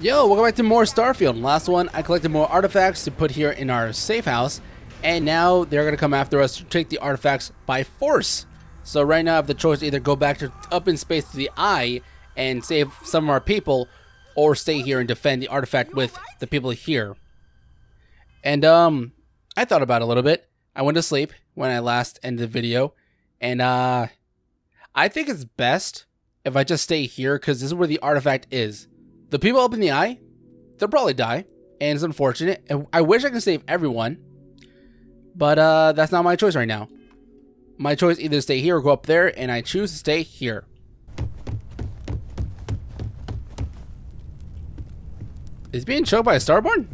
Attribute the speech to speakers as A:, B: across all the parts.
A: Yo, welcome back to more Starfield. Last one, I collected more artifacts to put here in our safe house, and now they're gonna come after us to take the artifacts by force. So right now I have the choice to either go back to up in space to the eye and save some of our people, or stay here and defend the artifact with the people here. And I thought about it a little bit. I went to sleep when I last ended the video, and I think it's best if I just stay here because this is where the artifact is. The people up in the eye, they'll probably die, and it's unfortunate. I wish I could save everyone, but that's not my choice right now. My choice either stay here or go up there, and I choose to stay here. Is being choked by a Starborn?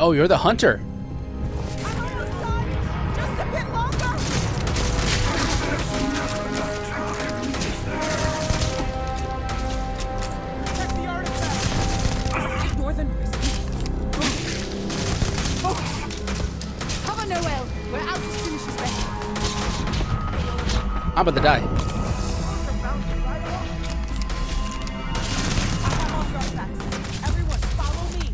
A: Oh, you're the hunter. I'm about to die.
B: Everyone, follow me.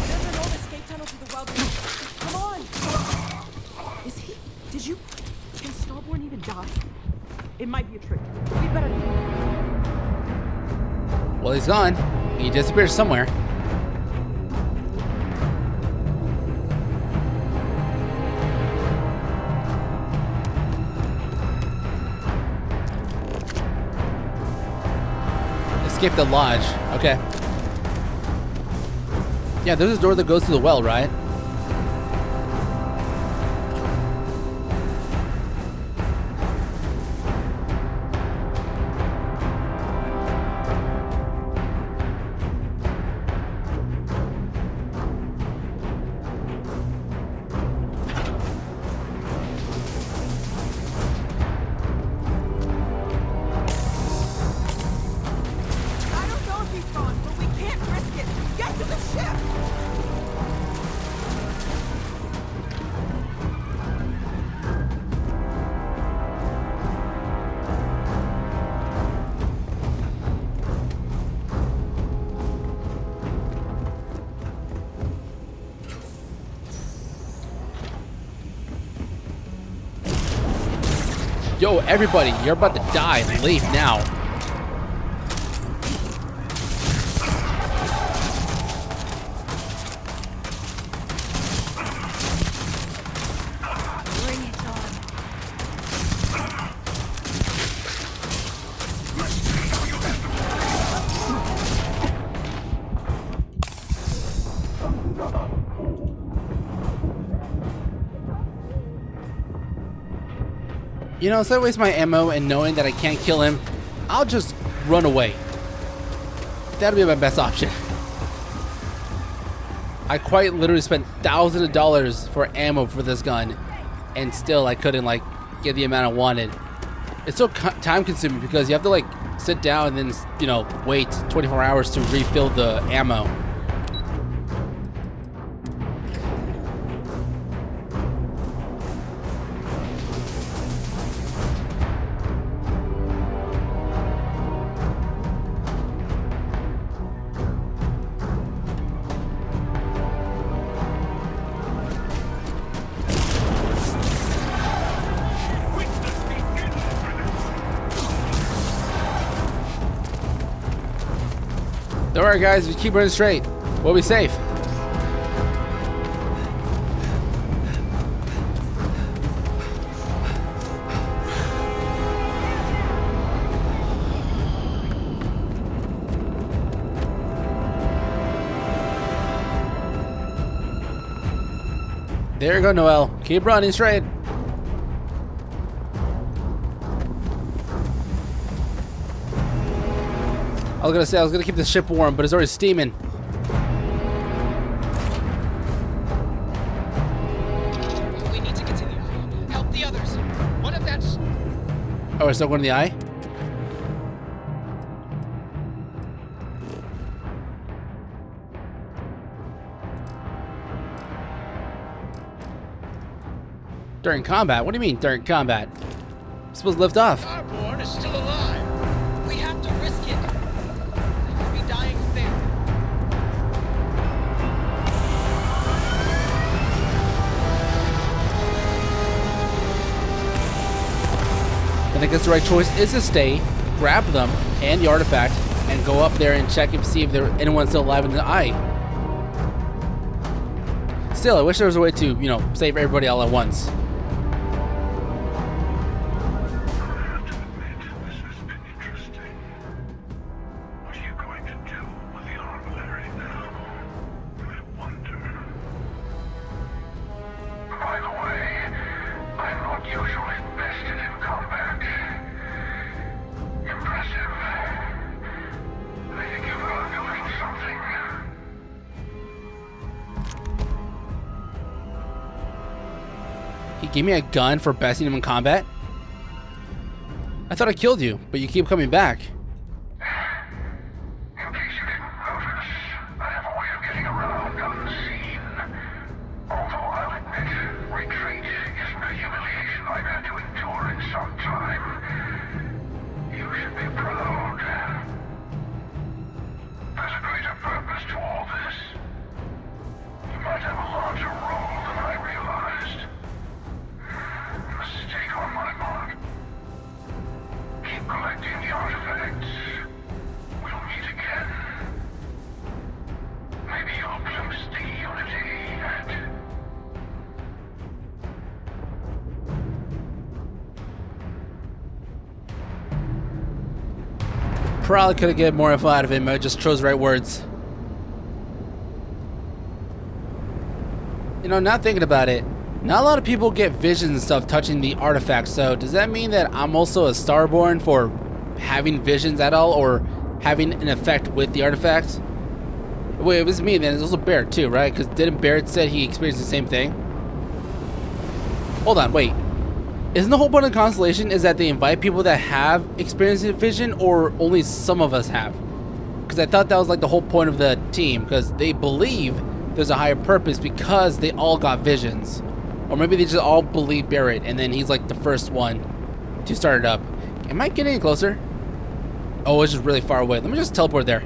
B: There's an old escape tunnel to the wilderness. Come on. Is he? Did you? Can Starborn even die? It might be a trick. We better.
A: Well, he's gone. He disappeared somewhere. Escape the lodge. Okay. Yeah, there's a door that goes to the well, right? Yo, everybody, you're about to die. Leave now.
B: Bring it on.
A: You know, instead of wasting my ammo and knowing that I can't kill him, I'll just run away. That'll be my best option. I quite literally spent thousands of dollars for ammo for this gun, and still I couldn't like get the amount I wanted. It's so time consuming because you have to like sit down and then, you know, wait 24 hours to refill the ammo. Don't worry, guys. We keep running straight. We'll be safe. There you go, Noel. Keep running straight. I was gonna keep the ship warm, but it's already steaming.
C: We need to continue. Help the others. One of that's.
A: Oh, we're still going to the eye? During combat? What do you mean during combat? I'm supposed to lift off.
C: Starborn is still alive. We have to risk it. They could be dying there.
A: And I guess the right choice is to stay, grab them and the artifact, and go up there and check and see if anyone's still alive in the eye. Still, I wish there was a way to, you know, save everybody all at once. He gave me a gun for besting him in combat? I thought I killed you, but you keep coming back.
D: In case you didn't notice, I have a way of getting around unseen. Although I'll admit, retreat isn't a humiliation I've had to endure in some time. You should be proud. There's a greater purpose to all this. You might have a larger role than I realized. Mistake on my part. Keep collecting the artifacts. We'll meet again. Maybe you'll glimpse the unity that...
A: Probably could have get more info out of him, but I just chose the right words. You know, not thinking about it, not a lot of people get visions and stuff touching the artifacts, so does that mean that I'm also a Starborn for having visions at all, or having an effect with the artifacts? Wait, it was me then, it's also Barrett too, right? Because didn't Barrett said he experienced the same thing? Hold on, wait. Isn't the whole point of Constellation is that they invite people that have experienced a vision, or only some of us have? Because I thought that was like the whole point of the team, because they believe there's a higher purpose because they all got visions. Or maybe they just all believe Barrett, and then he's like the first one to start it up. Am I getting any closer? Oh, it's just really far away. Let me just teleport there.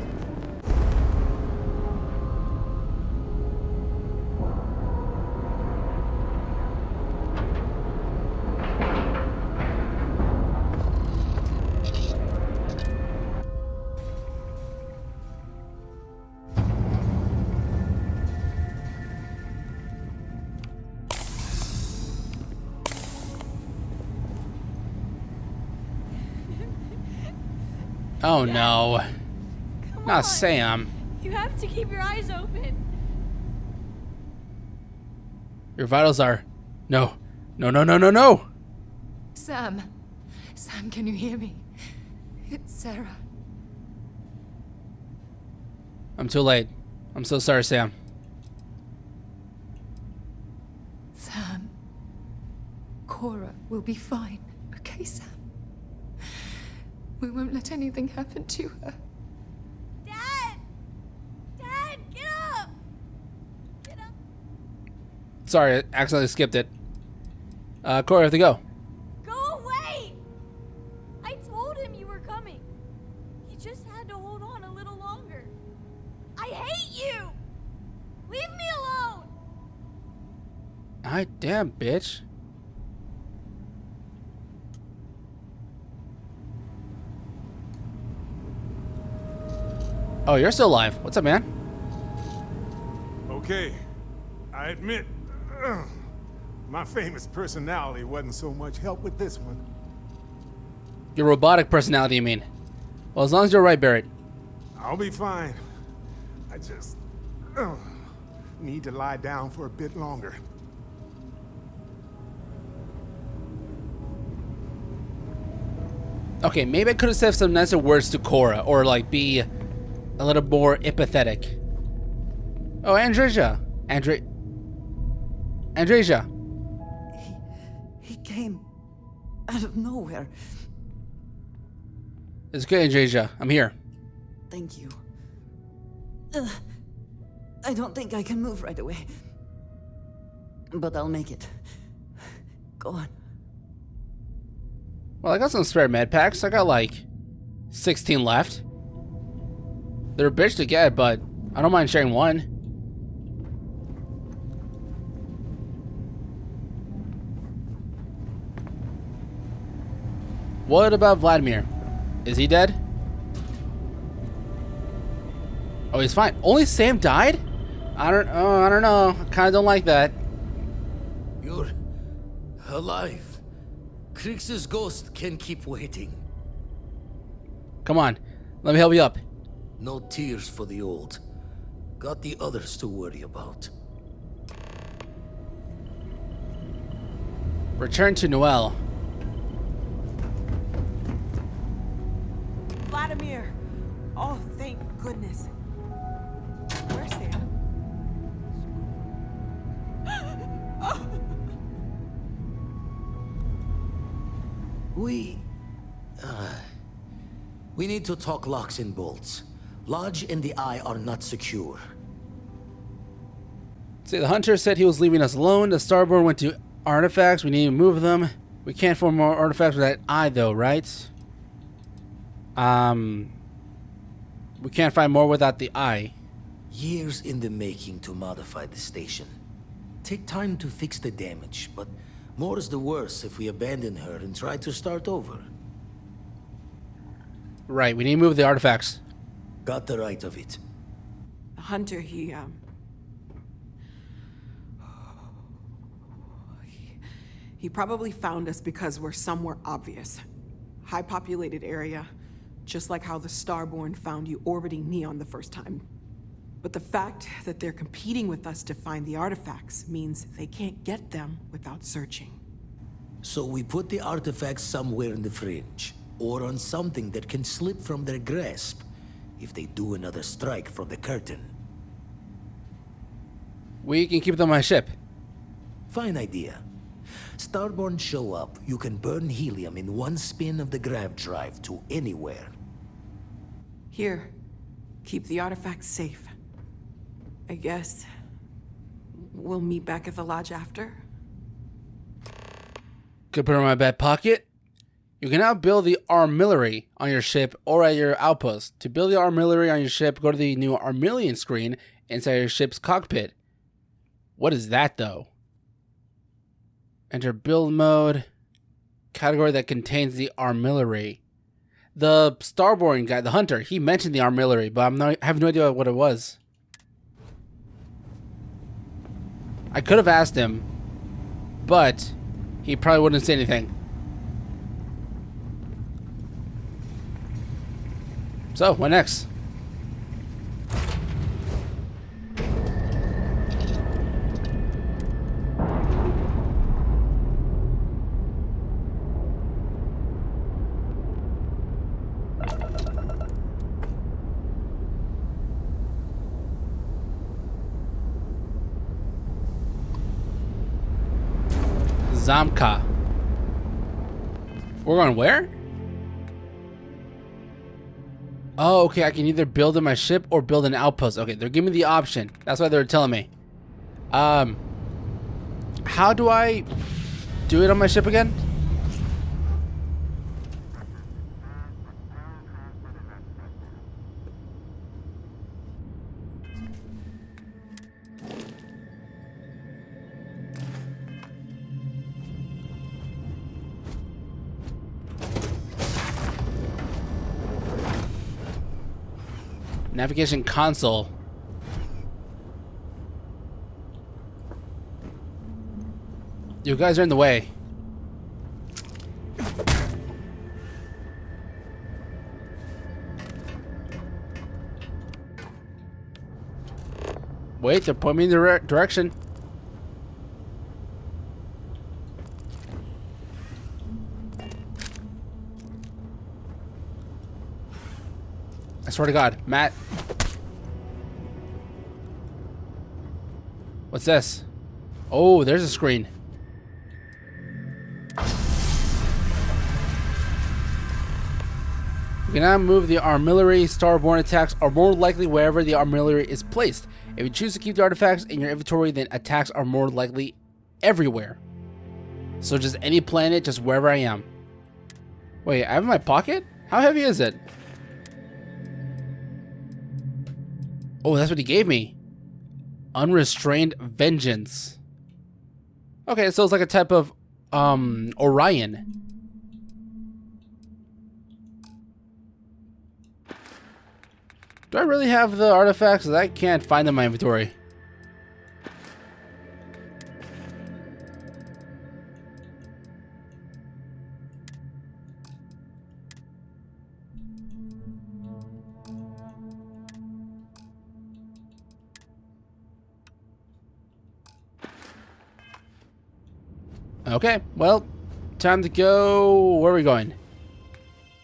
A: Oh no.
B: Come
A: Not
B: on.
A: Sam.
B: You have to keep your eyes open.
A: Your vitals are... No. No, no, no, no, no!
E: Sam. Sam, can you hear me? It's Sarah.
A: I'm too late. I'm so sorry, Sam.
E: Sam. Cora will be fine. Okay, Sam? We won't let anything happen to her.
B: Dad! Dad, get up! Get up.
A: Sorry, I accidentally skipped it. Corey, I have to go.
B: Go away! I told him you were coming. He just had to hold on a little longer. I hate you! Leave me alone!
A: Alright, damn, bitch. Oh, you're still alive. What's up, man?
F: Okay, I admit, my famous personality wasn't so much help with this one.
A: Your robotic personality, you mean? Well, as long as you're right, Barrett.
F: I'll be fine. I just need to lie down for a bit longer.
A: Okay, maybe I could have said some nicer words to Cora, or like be a little more empathetic. Oh, Andreja. Andreja.
G: He came out of nowhere.
A: It's okay, Andreja. I'm here.
G: Thank you. I don't think I can move right away. But I'll make it. gone.
A: Well, I got some spare med packs. I got like 16 left. They're a bitch to get, but I don't mind sharing one. What about Vladimir? Is he dead? Oh, he's fine. Only Sam died? I don't know. I kind of don't like that.
H: You're alive. Krix's ghost can keep waiting.
A: Come on. Let me help you up.
H: No tears for the old. Got the others to worry about.
A: Return to Noel.
B: Vladimir! Oh, thank goodness. Where's Sam?
H: We need to talk locks and bolts. Lodge and the Eye are not secure.
A: See, the hunter said he was leaving us alone. The starboard went to artifacts. We need to move them. We can't form more artifacts with that eye, though, right? We can't find more without the eye.
H: Years in the making to modify the station. Take time to fix the damage, but more is the worse if we abandon her and try to start over.
A: Right, we need to move the artifacts.
H: Got the right of it.
B: The hunter, he probably found us because we're somewhere obvious. High populated area, just like how the Starborn found you orbiting Neon the first time. But the fact that they're competing with us to find the artifacts means they can't get them without searching.
H: So we put the artifacts somewhere in the fringe, or on something that can slip from their grasp if they do another strike from the curtain.
A: We can keep them on my ship.
H: Fine idea. Starborn show up, you can burn helium in one spin of the grav drive to anywhere.
B: Here, keep the artifacts safe. I guess we'll meet back at the lodge after.
A: Could put it in my back pocket. You can now build the armillary on your ship or at your outpost. To build the armillary on your ship, go to the new Armillion screen inside your ship's cockpit. What is that, though? Enter build mode. Category that contains the armillary. The Starborn guy, the hunter, he mentioned the armillary, but I have no idea what it was. I could have asked him, but he probably wouldn't say anything. So, what next? Zamka. We're going where? Oh, okay. I can either build in my ship or build an outpost. Okay, they're giving me the option. That's why they were telling me. How do I do it on my ship again? Navigation console. You guys are in the way. Wait, they're pointing me in the right direction. I swear to God, Matt. What's this? Oh, there's a screen. You can now move the armillary. Starborn attacks are more likely wherever the armillary is placed. If you choose to keep the artifacts in your inventory, then attacks are more likely everywhere. So just any planet, just wherever I am. Wait, I have it in my pocket? How heavy is it? Oh, that's what he gave me. Unrestrained Vengeance. Okay, so it's like a type of Orion. Do I really have the artifacts? I can't find them in my inventory. Okay, well, time to go. Where are we going?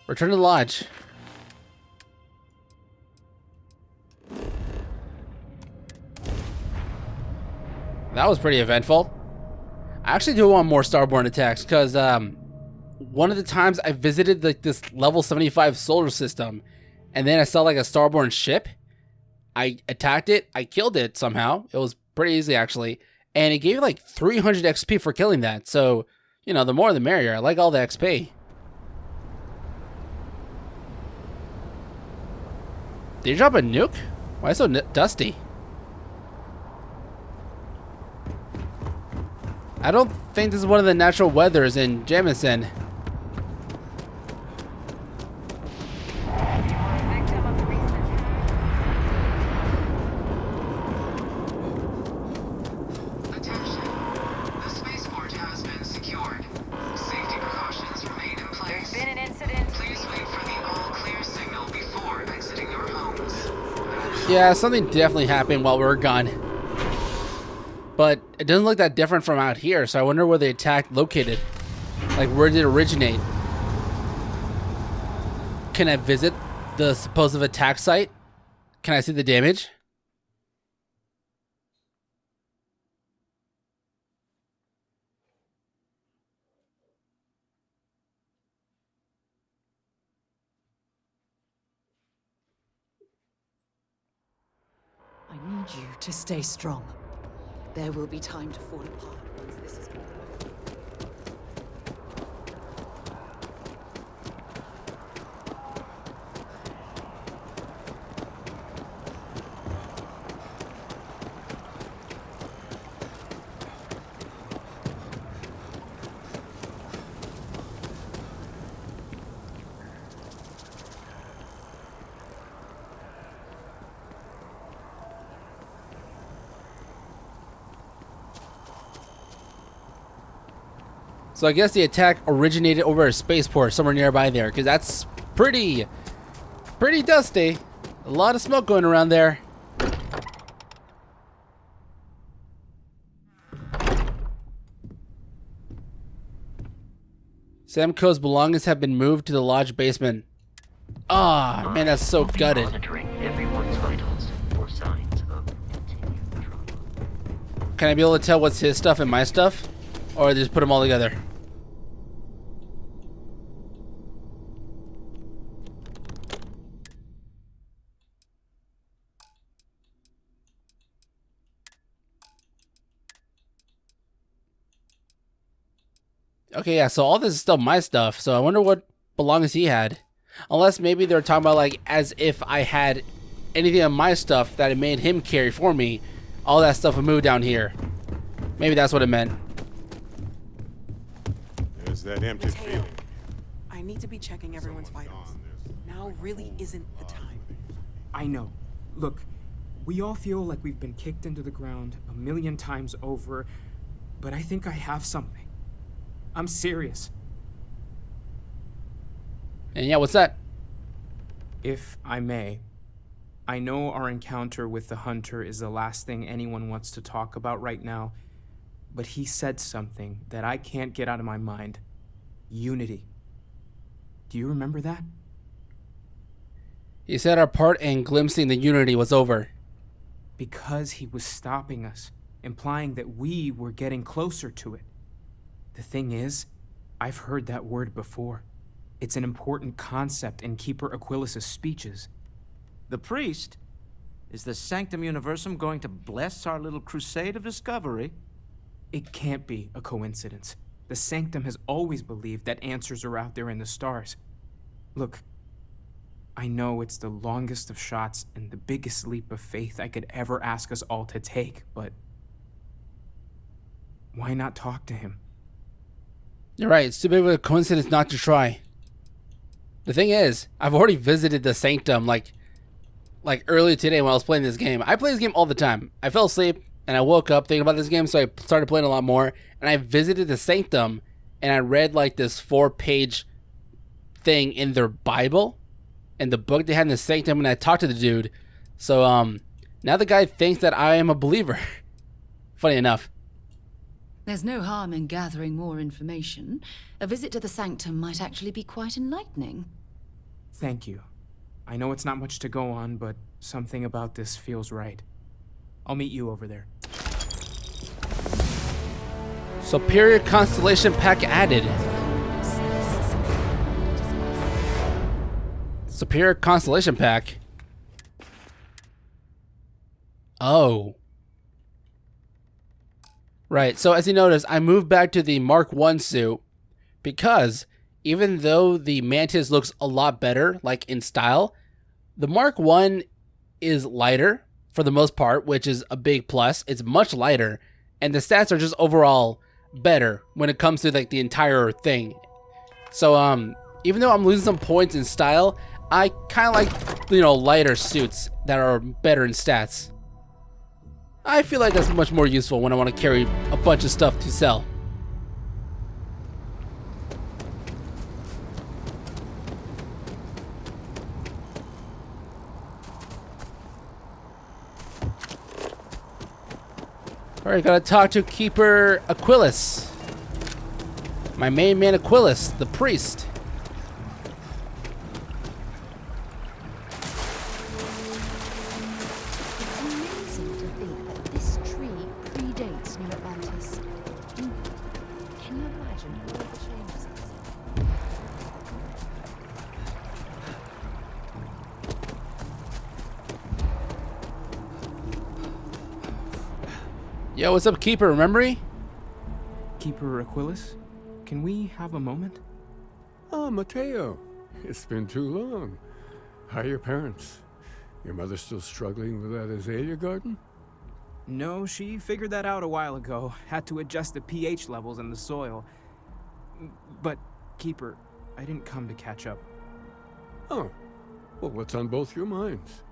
A: Return to the lodge. That was pretty eventful. I actually do want more starborn attacks because one of the times I visited like this level 75 solar system, and then I saw like a starborn ship. I attacked it. I killed it somehow. It was pretty easy actually. And it gave like 300 XP for killing that. So, you know, the more the merrier. I like all the XP. Did you drop a nuke? Why so dusty? I don't think this is one of the natural weathers in Jamison. Yeah, something definitely happened while we were gone. But it doesn't look that different from out here, so I wonder where the attack located. Like, where did it originate? Can I visit the supposed attack site? Can I see the damage?
G: I need you to stay strong. There will be time to fall apart once this is over.
A: So I guess the attack originated over a spaceport somewhere nearby there, because that's pretty dusty. A lot of smoke going around there. Samco's belongings have been moved to the lodge basement. Ah, man, that's so gutted.
I: Monitoring everyone's vitals for signs of continued trauma.
A: Can I be able to tell what's his stuff and my stuff? Or just put them all together? Okay, yeah, so all this is still my stuff, so I wonder what belongings he had. Unless maybe they're talking about, like, as if I had anything of my stuff that it made him carry for me, all that stuff would move down here. Maybe that's what it meant.
F: There's that empty
B: Mateo,
F: feeling.
B: I need to be checking everyone's vitals. Now really isn't the time.
J: I know. Look, we all feel like we've been kicked into the ground a million times over, but I think I have something. I'm serious.
A: And yeah, what's that?
J: If I may, I know our encounter with the Hunter is the last thing anyone wants to talk about right now, but he said something that I can't get out of my mind. Unity. Do you remember that?
A: He said our part in glimpsing the unity was over.
J: Because he was stopping us, implying that we were getting closer to it. The thing is, I've heard that word before. It's an important concept in Keeper Aquilas's speeches.
K: The priest? Is the Sanctum Universum going to bless our little crusade of discovery?
J: It can't be a coincidence. The Sanctum has always believed that answers are out there in the stars. Look, I know it's the longest of shots and the biggest leap of faith I could ever ask us all to take, but why not talk to him?
A: You're right. It's too big of a coincidence not to try. The thing is, I've already visited the Sanctum like earlier today when I was playing this game. I play this game all the time. I fell asleep and I woke up thinking about this game, so I started playing a lot more. And I visited the Sanctum and I read like this 4-page thing in their Bible and the book they had in the Sanctum, and I talked to the dude. So now the guy thinks that I am a believer. Funny enough.
G: There's no harm in gathering more information. A visit to the Sanctum might actually be quite enlightening.
J: Thank you. I know it's not much to go on, but something about this feels right. I'll meet you over there.
A: Superior Constellation pack added. Superior Constellation pack? Oh. Right, so as you notice, I moved back to the Mark 1 suit because even though the Mantis looks a lot better, like in style, the Mark 1 is lighter for the most part, which is a big plus. It's much lighter, and the stats are just overall better when it comes to like the entire thing. So even though I'm losing some points in style, I kind of like, you know, lighter suits that are better in stats. I feel like that's much more useful when I want to carry a bunch of stuff to sell. Alright, gotta talk to Keeper Aquilus. My main man Aquilus, the priest.
E: It's amazing to think that this tree predates New Atlantis. Can you imagine all the changes it's seen?
A: Yo, what's up, Keeper? Remember me?
J: Keeper Aquilus, can we have a moment?
F: Oh, Mateo. It's been too long. How are your parents? Your mother still struggling with that azalea garden?
J: No, she figured that out a while ago. Had to adjust the pH levels in the soil. But, Keeper, I didn't come to catch up.
F: Oh. Well, what's on both your minds?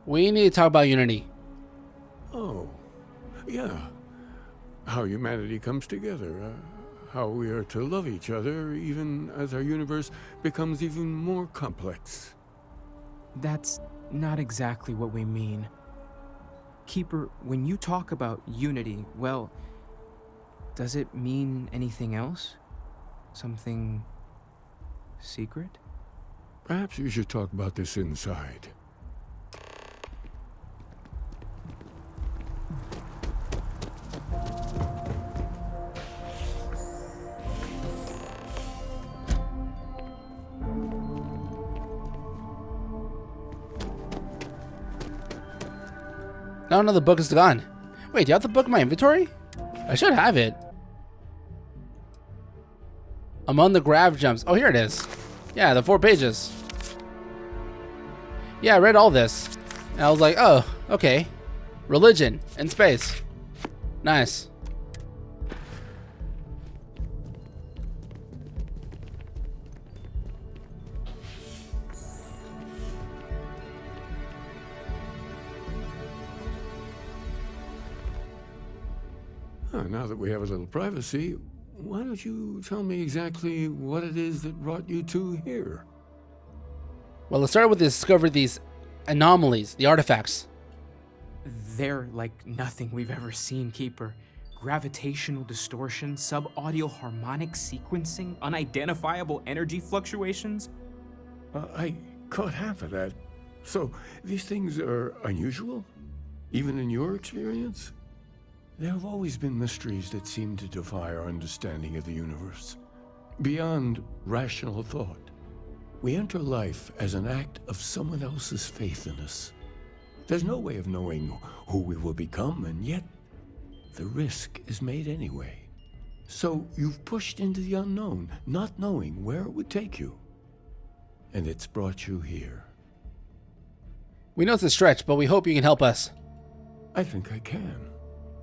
A: We need to talk about Unity.
F: Oh. Yeah. How humanity comes together. How we are to love each other even as our universe becomes even more complex.
J: That's not exactly what we mean. Keeper, when you talk about unity, well, does it mean anything else? Something secret?
F: Perhaps you should talk about this inside.
A: No, the book is gone. Wait, do you have the book in my inventory? I should have it. Among the grav jumps. Oh, here it is. Yeah, the 4 pages. Yeah, I read all this. And I was like, oh, okay. Religion and space. Nice.
F: Now that we have a little privacy, why don't you tell me exactly what it is that brought you two here?
A: Well, let's start with discover these anomalies, the artifacts.
J: They're like nothing we've ever seen, Keeper. Gravitational distortion, sub-audio harmonic sequencing, unidentifiable energy fluctuations.
F: I caught half of that. So, these things are unusual? Even in your experience? There have always been mysteries that seem to defy our understanding of the universe. Beyond rational thought, we enter life as an act of someone else's faith in us. There's no way of knowing who we will become, and yet the risk is made anyway. So you've pushed into the unknown, not knowing where it would take you. And it's brought you here.
A: We know it's a stretch, but we hope you can help us.
F: I think I can.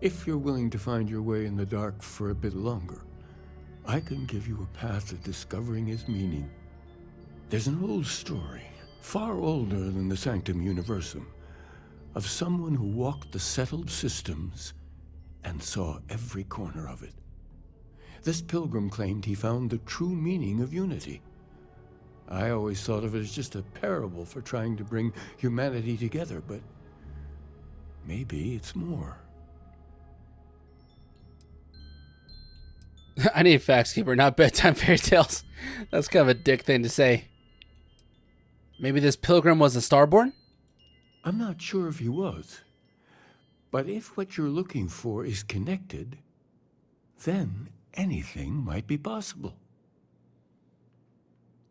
F: If you're willing to find your way in the dark for a bit longer, I can give you a path to discovering its meaning. There's an old story, far older than the Sanctum Universum, of someone who walked the settled systems and saw every corner of it. This pilgrim claimed he found the true meaning of unity. I always thought of it as just a parable for trying to bring humanity together, but maybe it's more.
A: I need facts, Keeper, not bedtime fairy tales. That's kind of a dick thing to say. Maybe this pilgrim was a Starborn?
F: I'm not sure if he was. But if what you're looking for is connected, then anything might be possible.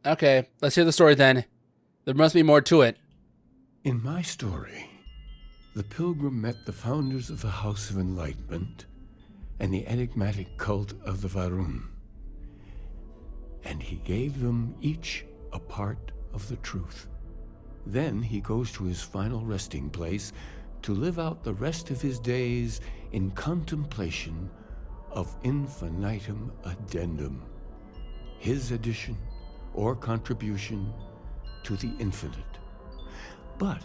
A: Okay, let's hear the story then. There must be more to it.
F: In my story, the pilgrim met the founders of the House of Enlightenment and the enigmatic cult of the Varun. And he gave them each a part of the truth. Then he goes to his final resting place to live out the rest of his days in contemplation of infinitum addendum, his addition or contribution to the infinite. But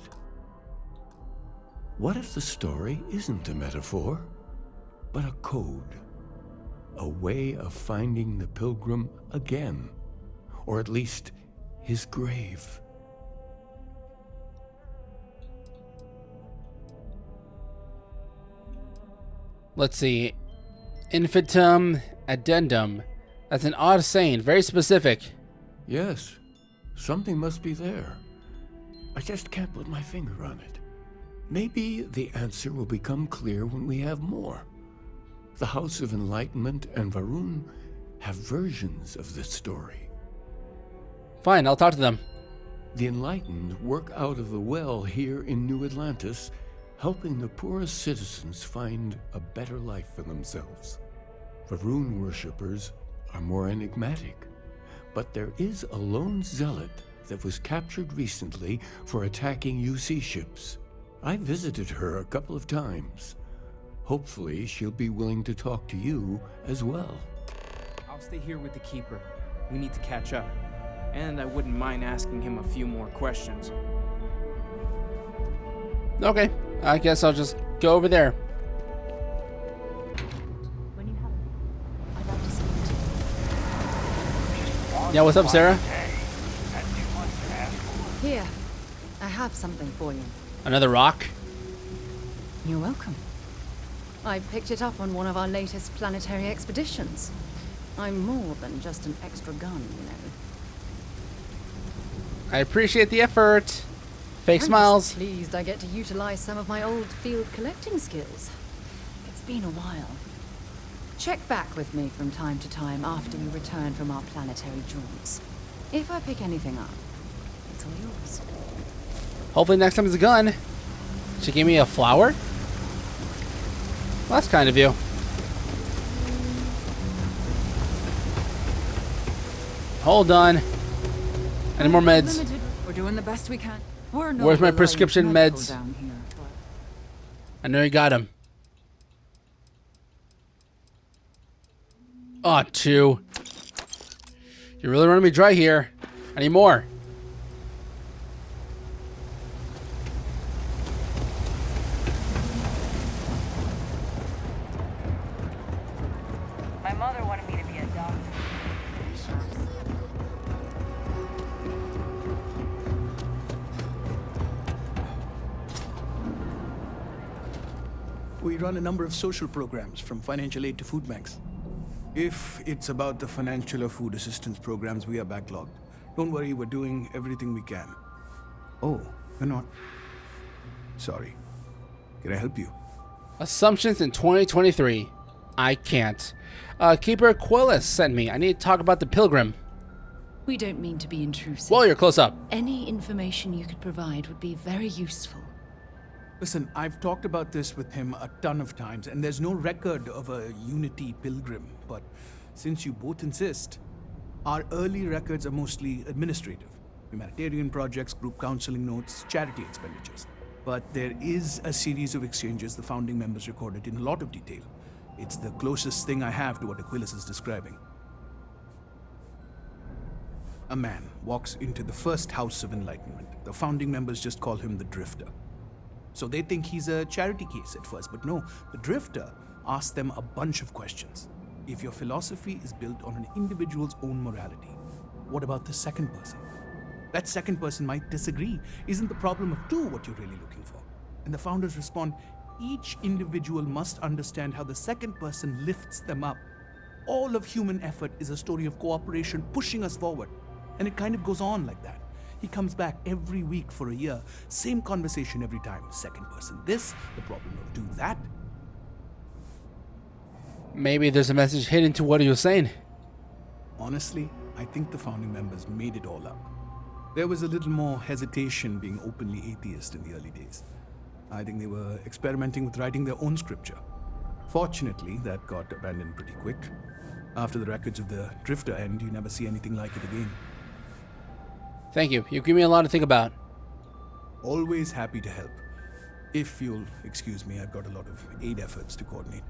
F: what if the story isn't a metaphor, but a code, a way of finding the pilgrim again, or at least his grave?
A: Let's see. Infinitum addendum. That's an odd saying, very specific.
F: Yes, something must be there. I just can't put my finger on it. Maybe the answer will become clear when we have more. The House of Enlightenment and Varun have versions of this story.
A: Fine, I'll talk to them.
F: The Enlightened work out of the well here in New Atlantis, helping the poorest citizens find a better life for themselves. Varun worshippers are more enigmatic, but there is a lone zealot that was captured recently for attacking UC ships. I visited her a couple of times. Hopefully, she'll be willing to talk to you as well.
J: I'll stay here with the Keeper. We need to catch up. And I wouldn't mind asking him a few more questions.
A: Okay, I guess I'll just go over there.
E: When you have it, I'd like to see it.
A: Yeah, what's up, Sarah?
G: Here, I have something for you.
A: Another rock?
G: You're welcome. I picked it up on one of our latest planetary expeditions. I'm more than just an extra gun, you know.
A: I appreciate the effort. Fake
G: I'm
A: smiles.
G: just pleased I get to utilize some of my old field collecting skills. It's been a while. Check back with me from time to time after we return from our planetary jaunts. If I pick anything up, it's all yours.
A: Hopefully next time it's a gun. She gave me a flower? Well, that's kind of you. Hold on. Any more meds?
B: Limited. We're doing the best we can. We're not
A: Where's my
B: relying
A: prescription
B: medical
A: meds?
B: down here, but
A: I know you got him. Oh, 2. You're really running me dry here. I need more.
B: my mother wanted me to be a doctor.
L: We run a number of social programs, from financial aid to food banks. If it's about the financial or food assistance programs, we are backlogged. Don't worry, we're doing everything we can. Oh, you're not? Sorry. Can I help you?
A: Assumptions in 2023. I can't. Keeper Quillis sent me. I need to talk about the pilgrim.
E: We don't mean to be intrusive.
A: Well, you're close up.
E: Any information you could provide would be very useful.
L: Listen, I've talked about this with him a ton of times, and there's no record of a Unity pilgrim. but since you both insist, our early records are mostly administrative. Humanitarian projects, group counseling notes, charity expenditures. But there is a series of exchanges the founding members recorded in a lot of detail. It's the closest thing I have to what Aquilus is describing. A man walks into the first House of Enlightenment. The founding members just call him the Drifter. So they think he's a charity case at first, but no, the Drifter asks them a bunch of questions. If your philosophy is built on an individual's own morality, what about the second person? That second person might disagree. Isn't the problem of two what you're really looking for? And the founders respond, each individual must understand how the second person lifts them up. All of human effort is a story of cooperation pushing us forward. And it kind of goes on like that. He comes back every week for a year. Same conversation every time. Second person this, the problem of do that.
A: Maybe there's a message hidden to what he was saying.
L: Honestly, I think the founding members made it all up. There was a little more hesitation being openly atheist in the early days. I think they were experimenting with writing their own scripture. Fortunately, that got abandoned pretty quick. After the records of the Drifter end, you never see anything like it again.
A: Thank you. You give me a lot to think about.
L: Always happy to help. If you'll excuse me, I've got a lot of aid efforts to coordinate.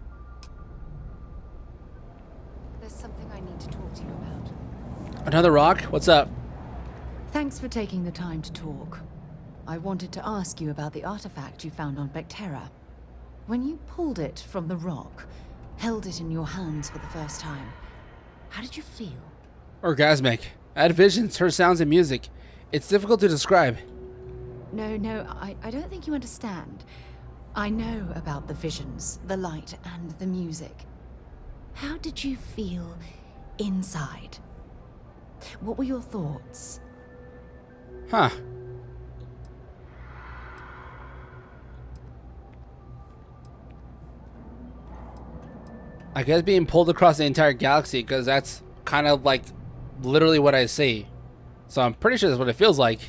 G: There's something I need to talk to you about.
A: Another rock? What's up?
G: Thanks for taking the time to talk. I wanted to ask you about the artifact you found on Bactera. When you pulled it from the rock, held it in your hands for the first time, how did you feel?
A: Orgasmic. I had visions, heard sounds and music. It's difficult to describe.
G: No, I don't think you understand. I know about the visions, the light, and the music. How did you feel inside? What were your thoughts?
A: Huh. I guess being pulled across the entire galaxy, because that's kind of like literally what I see. So I'm pretty sure that's what it feels like.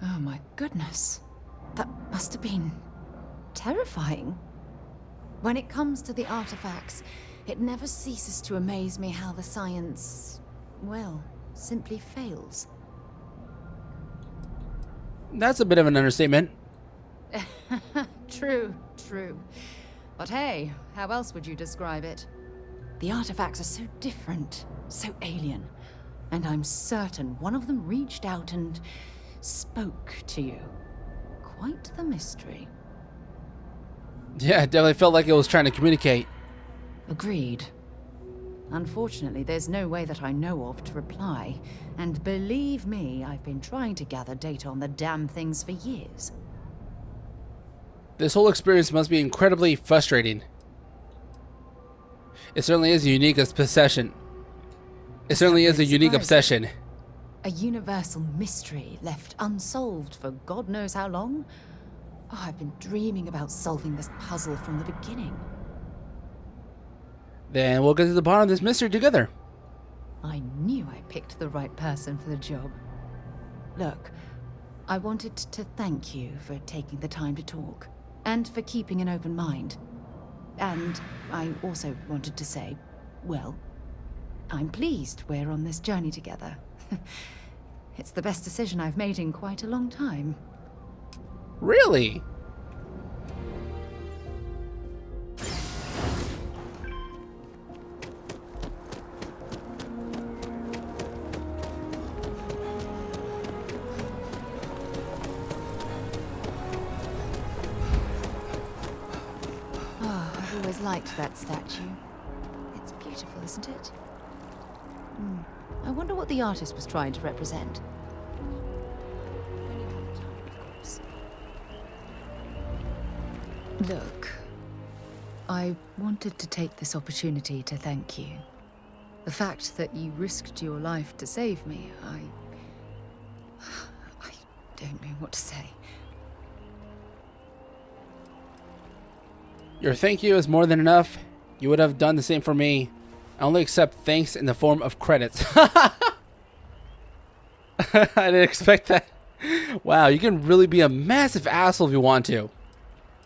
G: Oh my goodness. That must have been terrifying. When it comes to the artifacts, it never ceases to amaze me how the science, well, simply fails.
A: That's a bit of an understatement.
G: True. But hey, how else would you describe it? The artifacts are so different, so alien. And I'm certain one of them reached out and spoke to you. Quite the mystery.
A: Yeah, it definitely felt like it was trying to communicate.
G: Agreed. Unfortunately, there's no way that I know of to reply. And believe me, I've been trying to gather data on the damn things for years.
A: This whole experience must be incredibly frustrating. It certainly is unique as possession. It certainly is a unique obsession.
G: A universal mystery left unsolved for God knows how long? Oh, I've been dreaming about solving this puzzle from the beginning.
A: Then we'll get to the bottom of this mystery together.
G: I knew I picked the right person for the job. Look, I wanted to thank you for taking the time to talk, and for keeping an open mind. And I also wanted to say, well, I'm pleased we're on this journey together. It's the best decision I've made in quite a long time.
A: Really?
G: Oh, I've always liked that statue. It's beautiful, isn't it? I wonder what the artist was trying to represent. When you have the time, of course. Look, I wanted to take this opportunity to thank you. The fact that you risked your life to save me, I don't know what to say.
A: Your thank you is more than enough. You would have done the same for me. I only accept thanks in the form of credits. I didn't expect that. Wow, you can really be a massive asshole if you want to.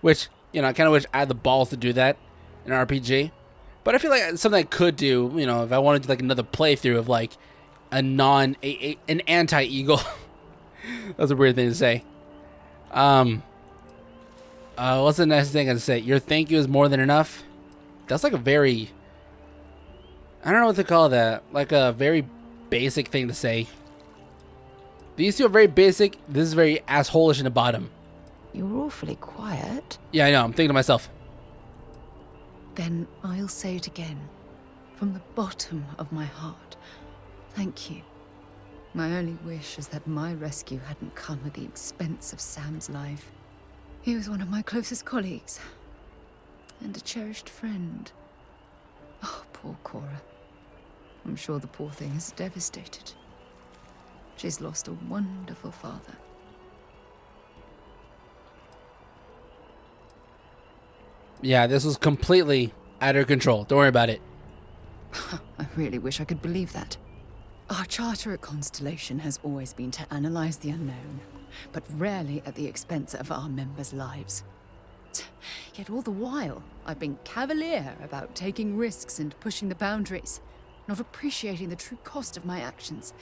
A: Which, you know, I kind of wish I had the balls to do that in an RPG. But I feel like something I could do, you know, if I wanted to do like another playthrough of like an anti-eagle. That's a weird thing to say. What's the next thing I say? Your thank you is more than enough. That's like a very, I don't know what to call that. Like a very basic thing to say. These two are very basic. This is very asshole-ish in the bottom.
G: You're awfully quiet.
A: Yeah, I know. I'm thinking to myself.
G: Then I'll say it again. From the bottom of my heart. Thank you. My only wish is that my rescue hadn't come at the expense of Sam's life. He was one of my closest colleagues. And a cherished friend. Oh, poor Cora. I'm sure the poor thing is devastated. She's lost a wonderful father.
A: Yeah, this was completely out of control. Don't worry about it.
G: I really wish I could believe that. Our charter at Constellation has always been to analyze the unknown, but rarely at the expense of our members' lives. Yet all the while, I've been cavalier about taking risks and pushing the boundaries, not appreciating the true cost of my actions.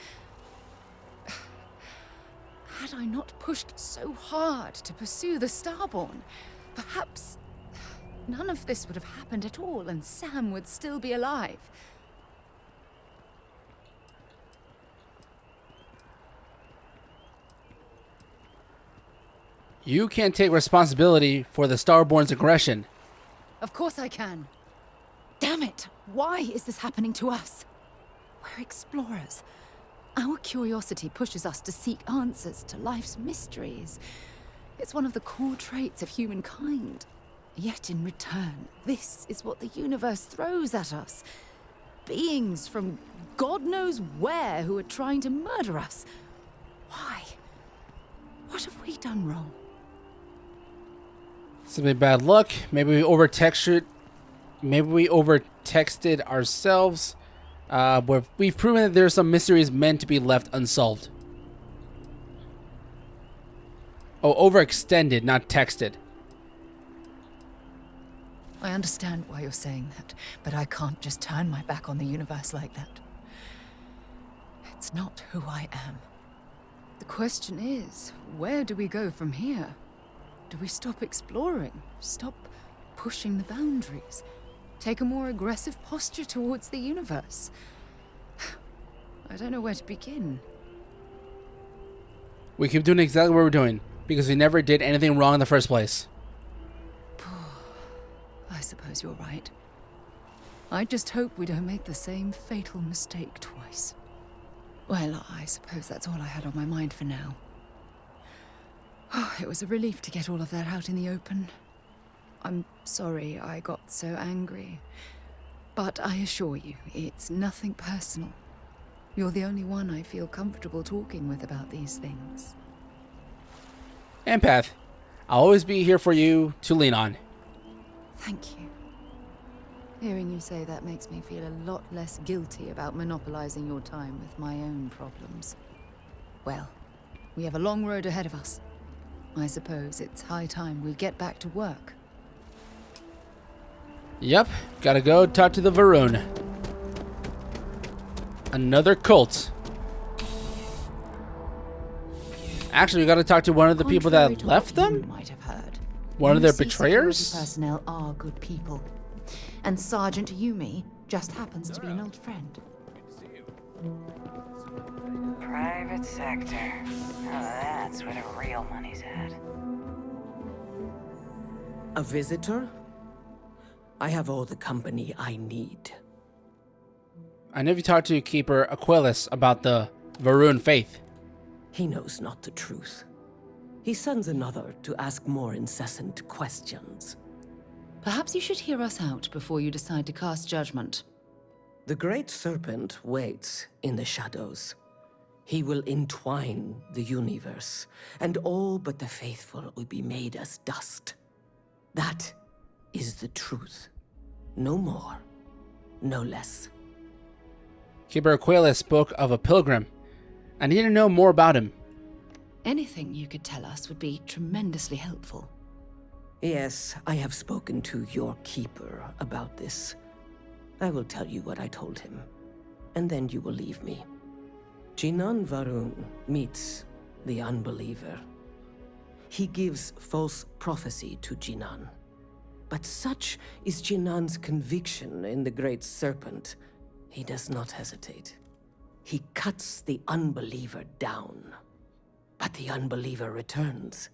G: Had I not pushed so hard to pursue the Starborn, perhaps none of this would have happened at all, and Sam would still be alive.
A: You can't take responsibility for the Starborn's aggression.
G: Of course I can. Damn it! Why is this happening to us? We're explorers. Our curiosity pushes us to seek answers to life's mysteries. It's one of the core traits of humankind. Yet in return, this is what the universe throws at us. Beings from God knows where who are trying to murder us. Why? What have we done wrong?
A: Simply bad luck. Maybe we over-textured. Maybe we over-texted ourselves. But we've proven that there are some mysteries meant to be left unsolved. Oh, overextended, not texted.
G: I understand why you're saying that, but I can't just turn my back on the universe like that. It's not who I am. The question is, where do we go from here? Do we stop exploring? Stop pushing the boundaries? Take a more aggressive posture towards the universe? I don't know where to begin.
A: We keep doing exactly what we're doing, because we never did anything wrong in the first place.
G: I suppose you're right. I just hope we don't make the same fatal mistake twice. Well, I suppose that's all I had on my mind for now. It was a relief to get all of that out in the open. I'm sorry I got so angry. But I assure you, it's nothing personal. You're the only one I feel comfortable talking with about these things.
A: Empath, I'll always be here for you to lean on.
G: Thank you. Hearing you say that makes me feel a lot less guilty about monopolizing your time with my own problems. Well, we have a long road ahead of us. I suppose it's high time we get back to work.
A: Yep, gotta go talk to the Varun. Another cult. Actually, we gotta talk to one of the people that left them?
G: Might have heard.
A: One of their
G: UC
A: betrayers?
G: security personnel are good people. And Sergeant Yumi just happens to be an old friend.
M: Private sector. Now that's where the real money's at.
N: A visitor? I have all the company I need.
A: I know you talked to Keeper Aquilus about the Varun faith.
N: He knows not the truth. He sends another to ask more incessant questions.
G: Perhaps you should hear us out before you decide to cast judgment.
N: The Great Serpent waits in the shadows. He will entwine the universe, and all but the faithful will be made as dust. That is the truth. No more, no less.
A: Keeper Aquilus spoke of a pilgrim. I need to know more about him.
G: Anything you could tell us would be tremendously helpful.
N: Yes, I have spoken to your keeper about this. I will tell you what I told him, and then you will leave me. Jinan Varun meets the unbeliever. He gives false prophecy to Jinan. But such is Jinan's conviction in the Great Serpent, he does not hesitate. He cuts the unbeliever down. But the unbeliever returns.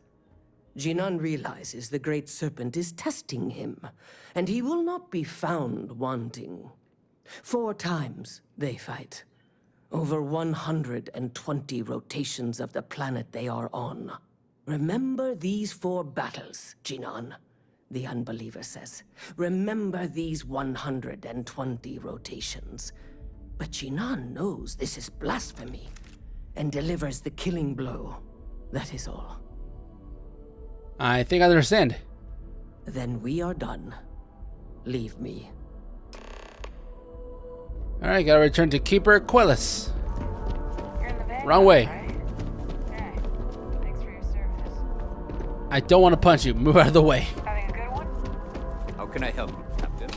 N: Jinan realizes the Great Serpent is testing him, and he will not be found wanting. 4 times they fight. Over 120 rotations of the planet they are on. Remember these 4 battles, Jinan, the unbeliever says. Remember these 120 rotations. But Jinan knows this is blasphemy and delivers the killing blow. That is all.
A: I think I understand.
N: Then we are done. Leave me.
A: Alright, gotta return to Keeper Quellis.
M: You're in the van,
A: Wrong way.
M: right? Okay. Thanks for your service.
A: I don't want to punch you. Move out of the way.
M: Having a good one?
O: How can I help you, Captain?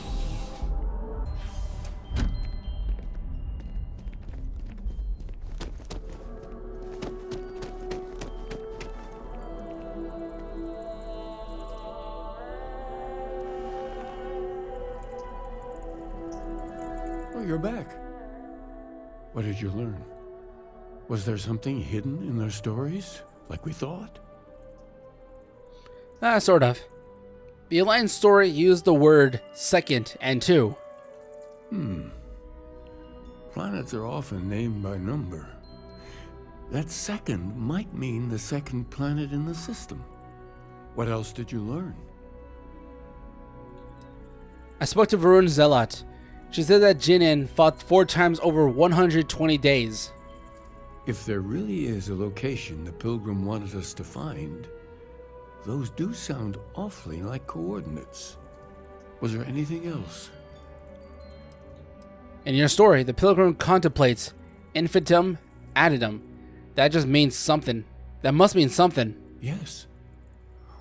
F: Oh, you're back. What did you learn? Was there something hidden in their stories, like we thought?
A: Sort of. The Alliance story used the word second and 2.
F: Planets are often named by number. That second might mean the second planet in the system. What else did you learn?
A: I spoke to Varun Zealot. She said that Jinan fought 4 times over 120 days.
F: If there really is a location the Pilgrim wanted us to find, those do sound awfully like coordinates. Was there anything else?
A: In your story, the Pilgrim contemplates infinitum addendum. That just means something. That must mean something.
F: Yes.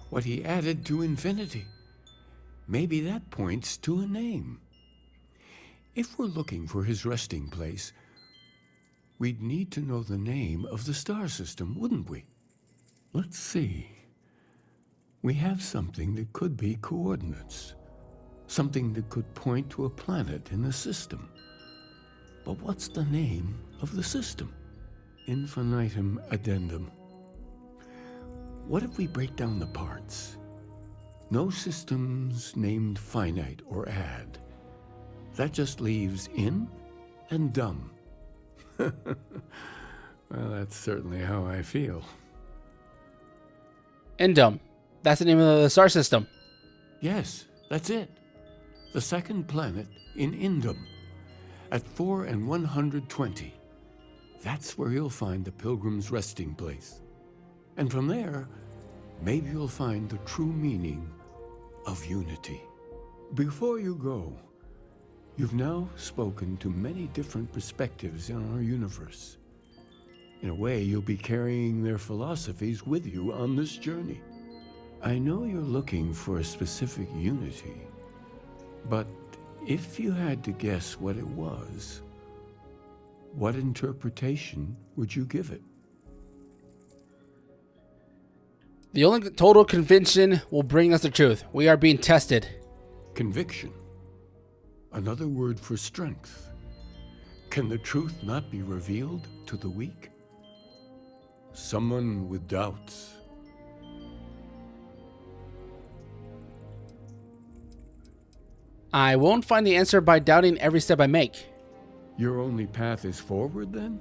F: What he added to infinity. Maybe that points to a name. If we're looking for his resting place, we'd need to know the name of the star system, wouldn't we? Let's see. We have something that could be coordinates. Something that could point to a planet in the system. But what's the name of the system? Infinitum addendum. What if we break down the parts? No systems named finite or add. That just leaves in and dumb. Well, that's certainly how I feel.
A: Indum. That's the name of the star system.
F: Yes, that's it. The second planet in Indum. At 4 and 120. That's where you'll find the Pilgrim's resting place. And from there, maybe you'll find the true meaning of unity. Before you go, you've now spoken to many different perspectives in our universe. In a way, you'll be carrying their philosophies with you on this journey. I know you're looking for a specific unity, but if you had to guess what it was, what interpretation would you give it?
A: The only total conviction will bring us the truth. We are being tested.
F: Conviction. Another word for strength. Can the truth not be revealed to the weak? Someone with doubts.
A: I won't find the answer by doubting every step I make.
F: Your only path is forward, then?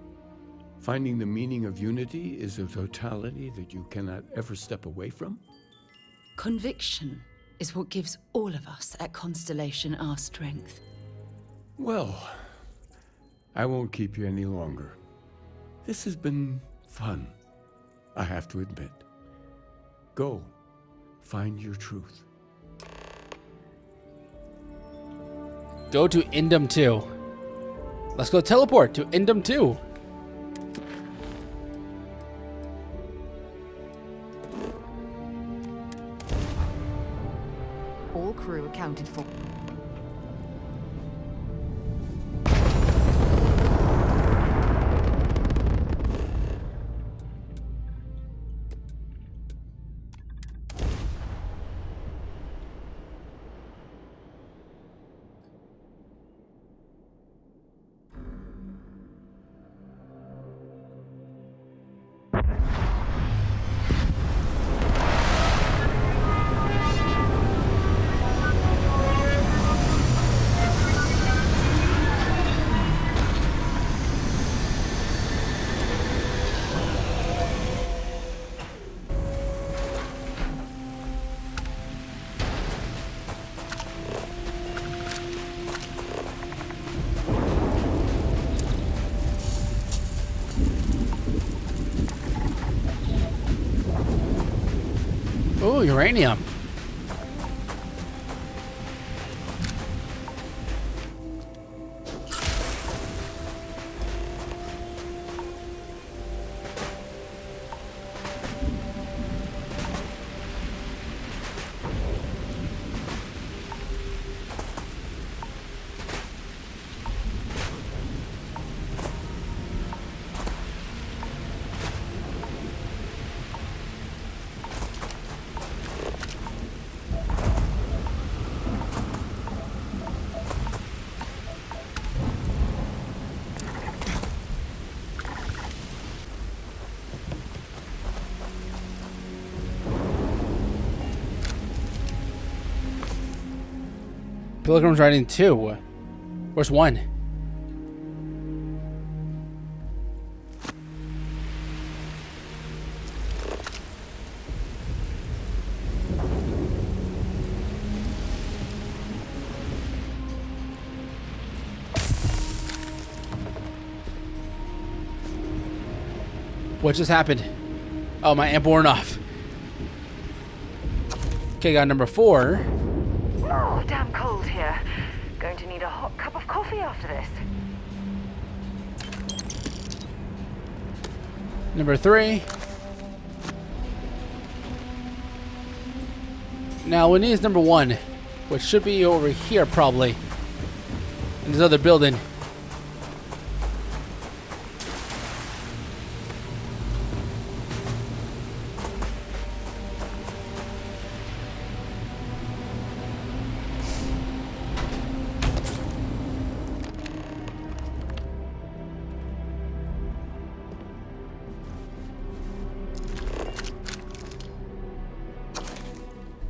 F: Finding the meaning of unity is a totality that you cannot ever step away from?
E: Conviction is what gives all of us at Constellation our strength.
F: Well, I won't keep you any longer. This has been fun, I have to admit. Go, find your truth.
A: Go to Indum 2. Let's go teleport to Indum 2.
G: All crew accounted for.
A: Ooh, uranium. Pilgrim's Riding 2. Where's 1? What just happened? Oh, my amp wore off. Okay, got number 4.
M: Oh, damn cold here. Going to need a hot cup of coffee after this.
A: Number 3. Now we need number 1, which should be over here probably. In this other building.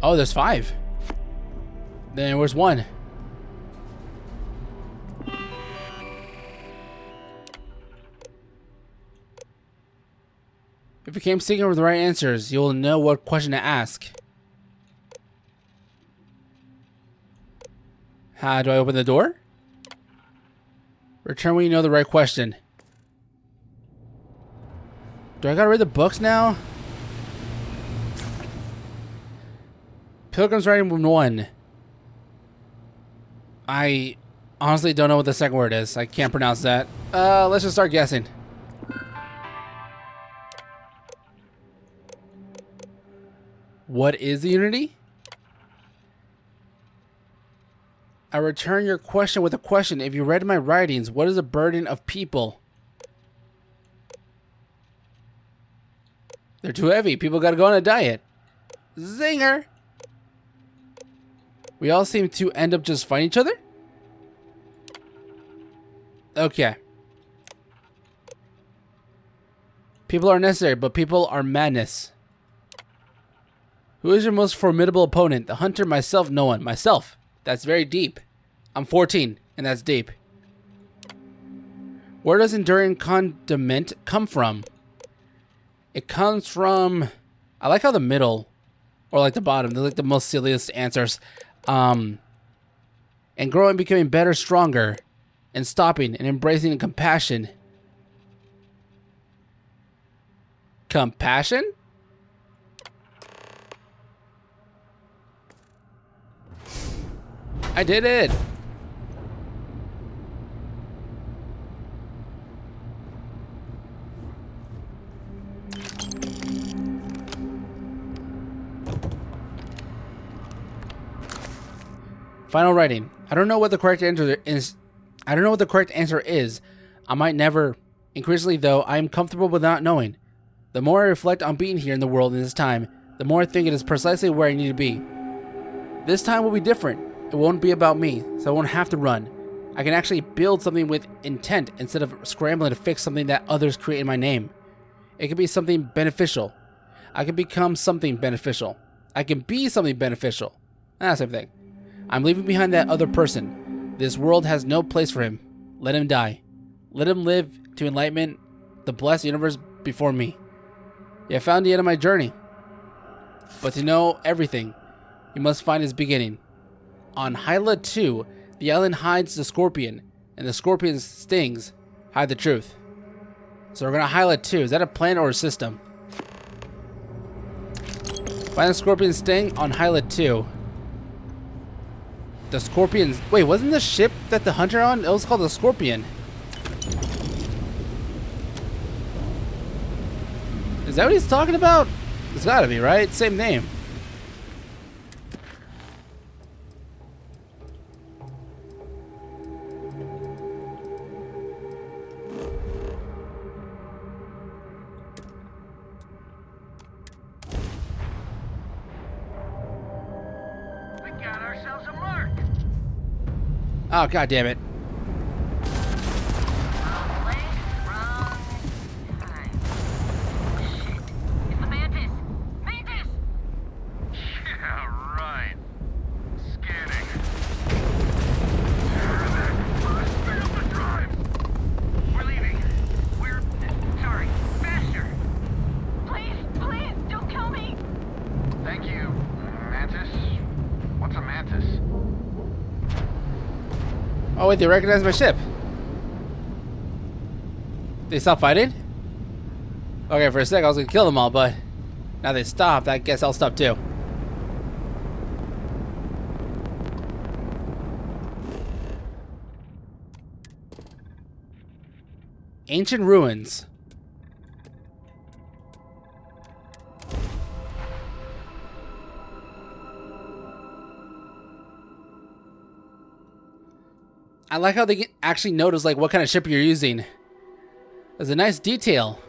A: Oh, there's 5. Then where's 1? If you came seeking for the right answers, you'll know what question to ask. How do I open the door? Return when you know the right question. Do I gotta read the books now? Pilgrim's Riding 1. I honestly don't know what the second word is. I can't pronounce that. Let's just start guessing. What is the Unity? I return your question with a question. If you read my writings, what is the burden of people? They're too heavy. People gotta go on a diet. Zinger! We all seem to end up just fighting each other? Okay. People are necessary, but people are madness. Who is your most formidable opponent? The hunter, myself, no one. Myself. That's very deep. I'm 14, and that's deep. Where does enduring condiment come from? It comes from... I like how the middle, or like the bottom, they're like the most silliest answers. And growing, becoming better, stronger, and stopping and embracing compassion. Compassion? I did it! Final writing. I don't know what the correct answer is. I might never. Increasingly, though, I am comfortable with not knowing. The more I reflect on being here in the world in this time, the more I think it is precisely where I need to be. This time will be different. It won't be about me, so I won't have to run. I can actually build something with intent instead of scrambling to fix something that others create in my name. It can be something beneficial. I can become something beneficial. I can be something beneficial. Same thing. I'm leaving behind that other person. This world has no place for him. Let him die. Let him live to enlightenment the blessed universe before me. You have found the end of my journey. But to know everything, you must find its beginning. On Hyla 2, the island hides the scorpion, and the scorpion's stings hide the truth. So we're going to Hyla 2. Is that a plan or a system? Find the Scorpion sting on Hyla 2. The Scorpion... Wait, wasn't the ship that the Hunter on? It was called the Scorpion. Is that what he's talking about? It's gotta be, right? Same name.
D: We got ourselves a mark.
A: Oh, god damn it.
M: Wrong place, wrong time. Shit. It's the Mantis! Mantis!
D: Yeah, right. Scanning. Speed up the drive. We're leaving. We're sorry. Faster.
M: Please, please, don't kill me!
D: Thank you, Mantis. What's a mantis?
A: Oh wait, they recognize my ship. They stopped fighting? Okay, for a sec I was gonna kill them all, but now they stopped. I guess I'll stop too. Ancient ruins. I like how they can actually notice like what kind of ship you're using. There's a nice detail.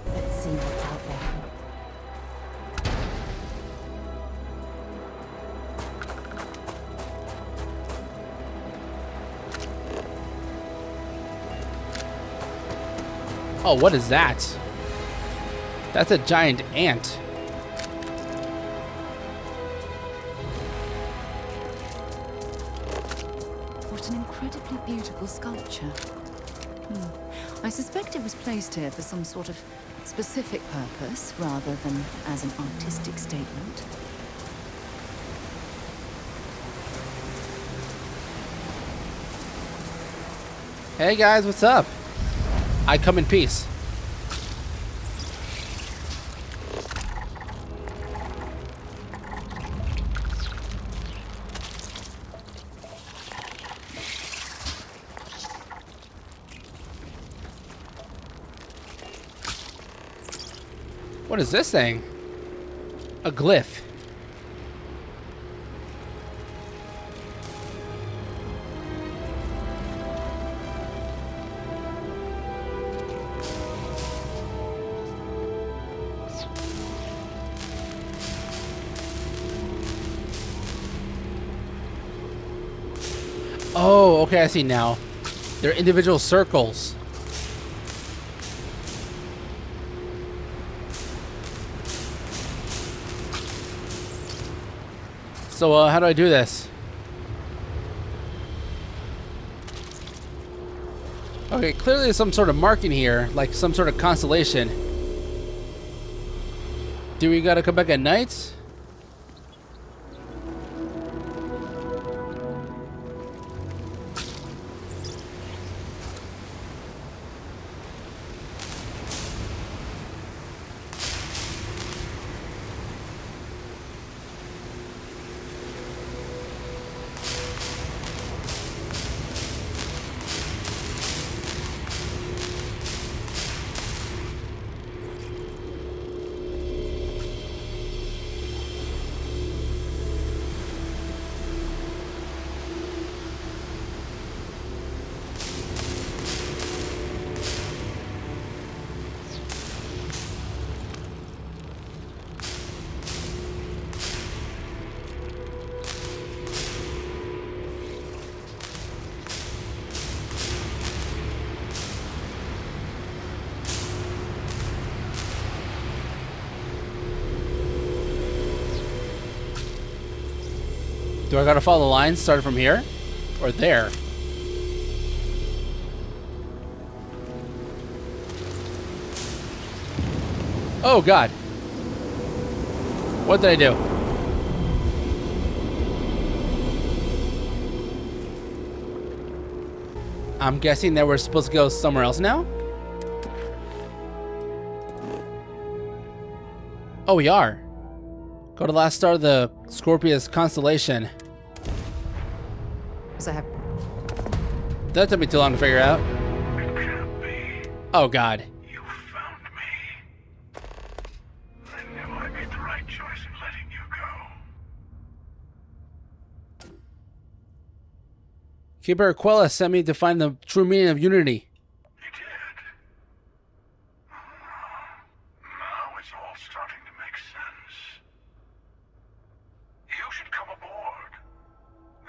G: Let's see what's out there.
A: Oh, what is that? That's a giant ant.
G: What an incredibly beautiful sculpture. I suspect it was placed here for some sort of specific purpose rather than as an artistic statement.
A: Hey guys, what's up? I come in peace. What is this thing? A glyph. Oh, okay, I see now. They're individual circles. So, how do I do this? Okay, clearly there's some sort of marking here, like some sort of constellation. Do we gotta come back at night? Do I gotta follow the lines starting from here? Or there? Oh god. What did I do? I'm guessing that we're supposed to go somewhere else now? Oh, we are. Go to the last star of the Scorpius Constellation.
G: So I have.
A: That took me too long to figure out.
D: It can't be.
A: Oh god.
D: You found me. I knew I made the right choice in letting you go.
A: Keeper Aquila sent me to find the true meaning of unity.
D: He did. Now it's all starting to make sense. You should come aboard.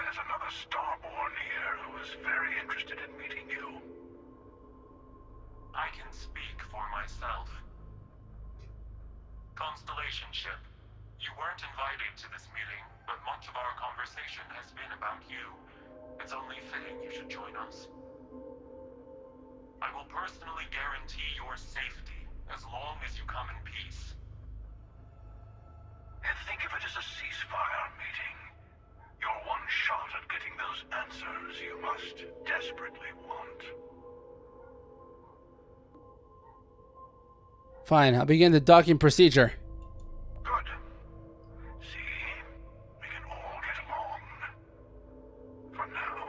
D: There's another Starborn here who is very interested in meeting you.
P: I can speak for myself. Constellation ship, you weren't invited to this meeting, but much of our conversation has been about you. It's only fitting you should join us. I will personally guarantee your safety as long as you come in peace.
D: And think of it as a ceasefire meeting. Your one shot at getting those answers you must desperately want.
A: Fine, I'll begin the docking procedure.
D: Good. See? We can all get along. For now.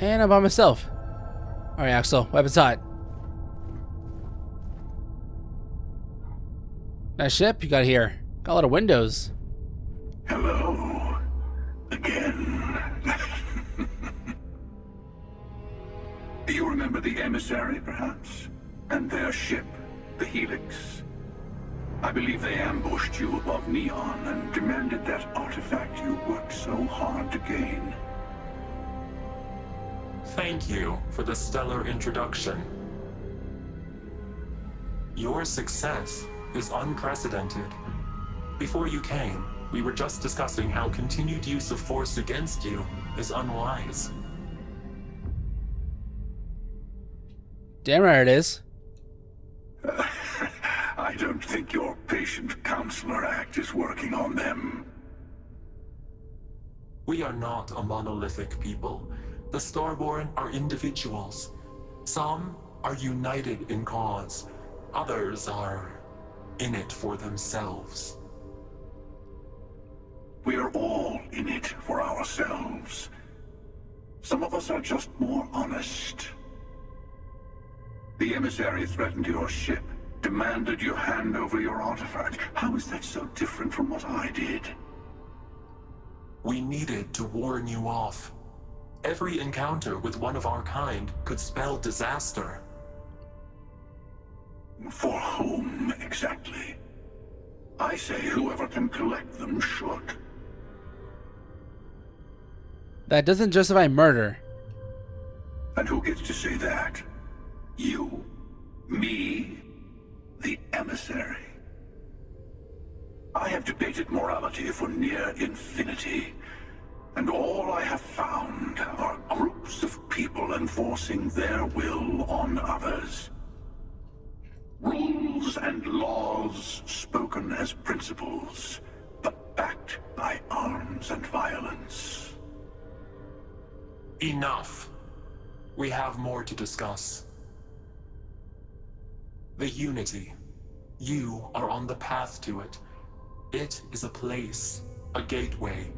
A: And I'm by myself. Alright, Axel, weapons hot. Nice ship you got here. Got a lot of windows.
D: Hello. Again. You remember the emissary, perhaps? And their ship, the Helix? I believe they ambushed you above Neon and demanded that artifact you worked so hard to gain.
P: Thank you for the stellar introduction. Your success is unprecedented. Before you came, we were just discussing how continued use of force against you is unwise.
A: Damn right it is.
D: I don't think your patient counselor act is working on them.
P: We are not a monolithic people. The Starborn are individuals. Some are united in cause. Others are in it for themselves.
D: We're all in it for ourselves. Some of us are just more honest. The emissary threatened your ship, demanded you hand over your artifact. How is that so different from what I did?
P: We needed to warn you off. Every encounter with one of our kind could spell disaster.
D: For whom, exactly? I say whoever can collect them should.
A: That doesn't justify murder.
D: And who gets to say that? You? Me? The emissary? I have debated morality for near infinity. And all I have found are groups of people enforcing their will on others. Rules and laws spoken as principles, but backed by arms and violence.
P: Enough. We have more to discuss. The Unity. You are on the path to it. It is a place, a gateway.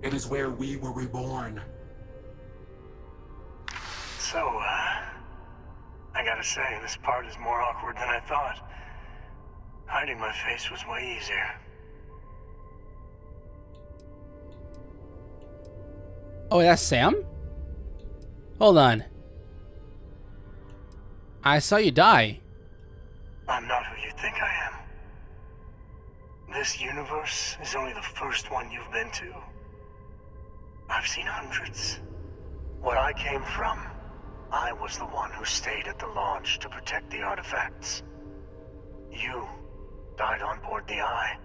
P: It is where we were reborn.
Q: So, I gotta say, this part is more awkward than I thought. Hiding my face was way easier.
A: Oh, that's Sam? Hold on. I saw you die.
Q: I'm not who you think I am. This universe is only the first one you've been to. I've seen hundreds. Where I came from, I was the one who stayed at the launch to protect the artifacts. You died on board the Eye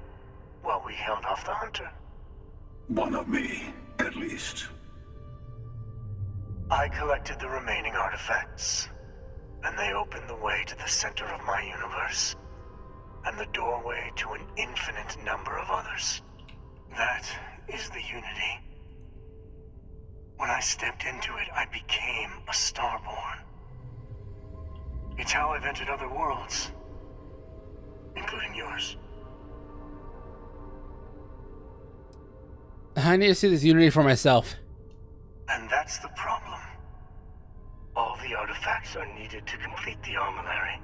Q: while we held off the Hunter.
F: One of me, at least.
Q: I collected the remaining artifacts, and they opened the way to the center of my universe, and the doorway to an infinite number of others. That is the Unity. When I stepped into it, I became a Starborn. It's how I've entered other worlds, including yours.
A: I need to see this Unity for myself.
Q: And that's the problem. All the artifacts are needed to complete the armillary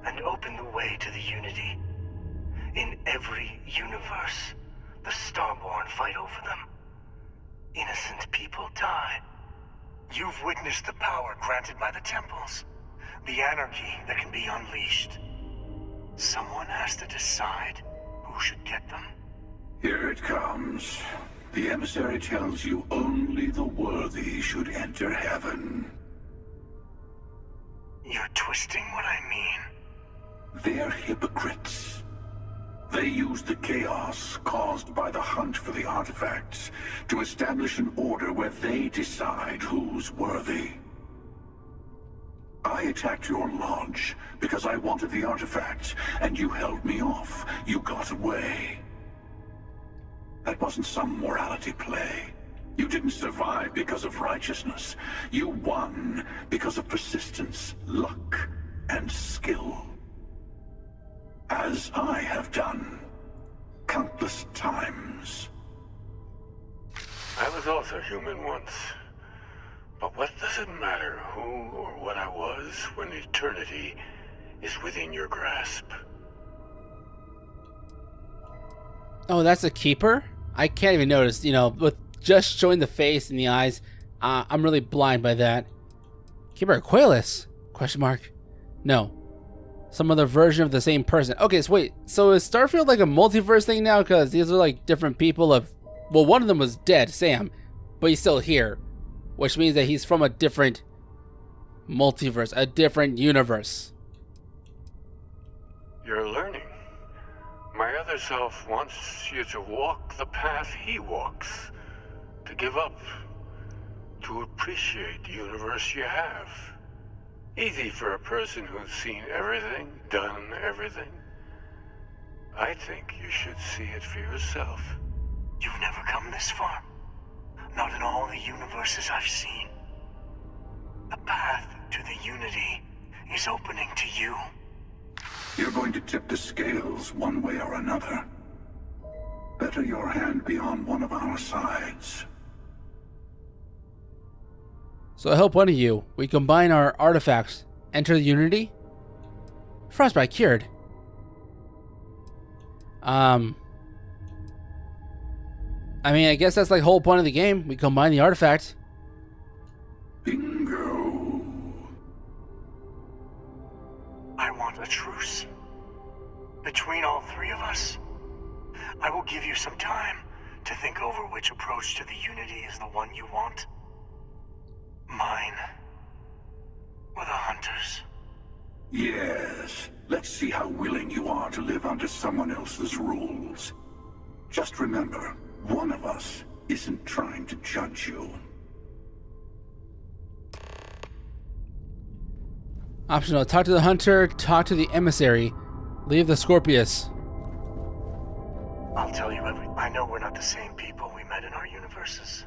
Q: and open the way to the Unity. In every universe, the Starborn fight over them. Innocent people die. You've witnessed the power granted by the temples, the anarchy that can be unleashed. Someone has to decide who should get them.
F: Here it comes. The emissary tells you only the worthy should enter heaven.
Q: You're twisting what I mean.
F: They're hypocrites. They use the chaos caused by the hunt for the artifacts to establish an order where they decide who's worthy. I attacked your launch because I wanted the artifacts, and you held me off. You got away. That wasn't some morality play. You didn't survive because of righteousness. You won because of persistence, luck, and skill. As I have done, countless times.
R: I was also human once. But what does it matter who or what I was when eternity is within your grasp?
A: Oh, that's a keeper? I can't even notice, you know, with just showing the face and the eyes, I'm really blind by that. Keeper Aquilus? Question mark. No. Some other version of the same person. Okay, so wait, so is Starfield like a multiverse thing now? Because these are like different people of, well, one of them was dead, Sam, but he's still here, which means that he's from a different multiverse, a different universe.
R: You're learning. My other self wants you to walk the path he walks, to give up, to appreciate the universe you have. Easy for a person who's seen everything, done everything. I think you should see it for yourself.
Q: You've never come this far. Not in all the universes I've seen. The path to the Unity is opening to you.
F: You're going to tip the scales one way or another. Better your hand be on one of our sides.
A: So I help one of you. We combine our artifacts. Enter the Unity. Frostbite cured. I mean, I guess that's like the whole point of the game. We combine the artifact.
F: Bingo.
Q: I want a truce. Between all three of us. I will give you some time to think over which approach to the Unity is the one you want. Mine. Or the Hunters.
F: Yes. Let's see how willing you are to live under someone else's rules. Just remember, one of us isn't trying to judge you.
A: Optional. Talk to the Hunter. Talk to the Emissary. Leave the Scorpius.
Q: I'll tell you everything. I know we're not the same people we met in our universes.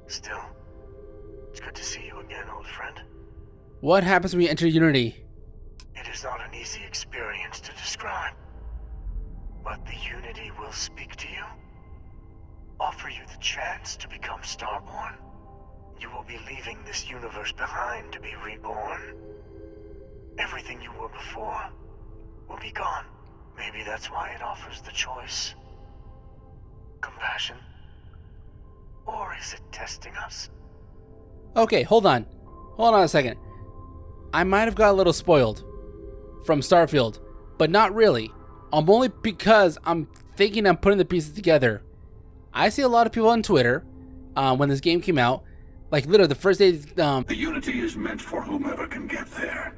Q: Still, it's good to see you again, old friend.
A: What happens when you enter Unity?
Q: It is not an easy experience to describe. But the Unity will speak to you. Offer you the chance to become Starborn. You will be leaving this universe behind to be reborn. Everything you were before will be gone. Maybe that's why it offers the choice. Compassion? Or is it testing us?
A: Okay, hold on. Hold on a second. I might have got a little spoiled from Starfield, but not really. only because I'm thinking I'm putting the pieces together. I see a lot of people on Twitter when this game came out, like literally the first day.
D: The Unity is meant for whomever can get there.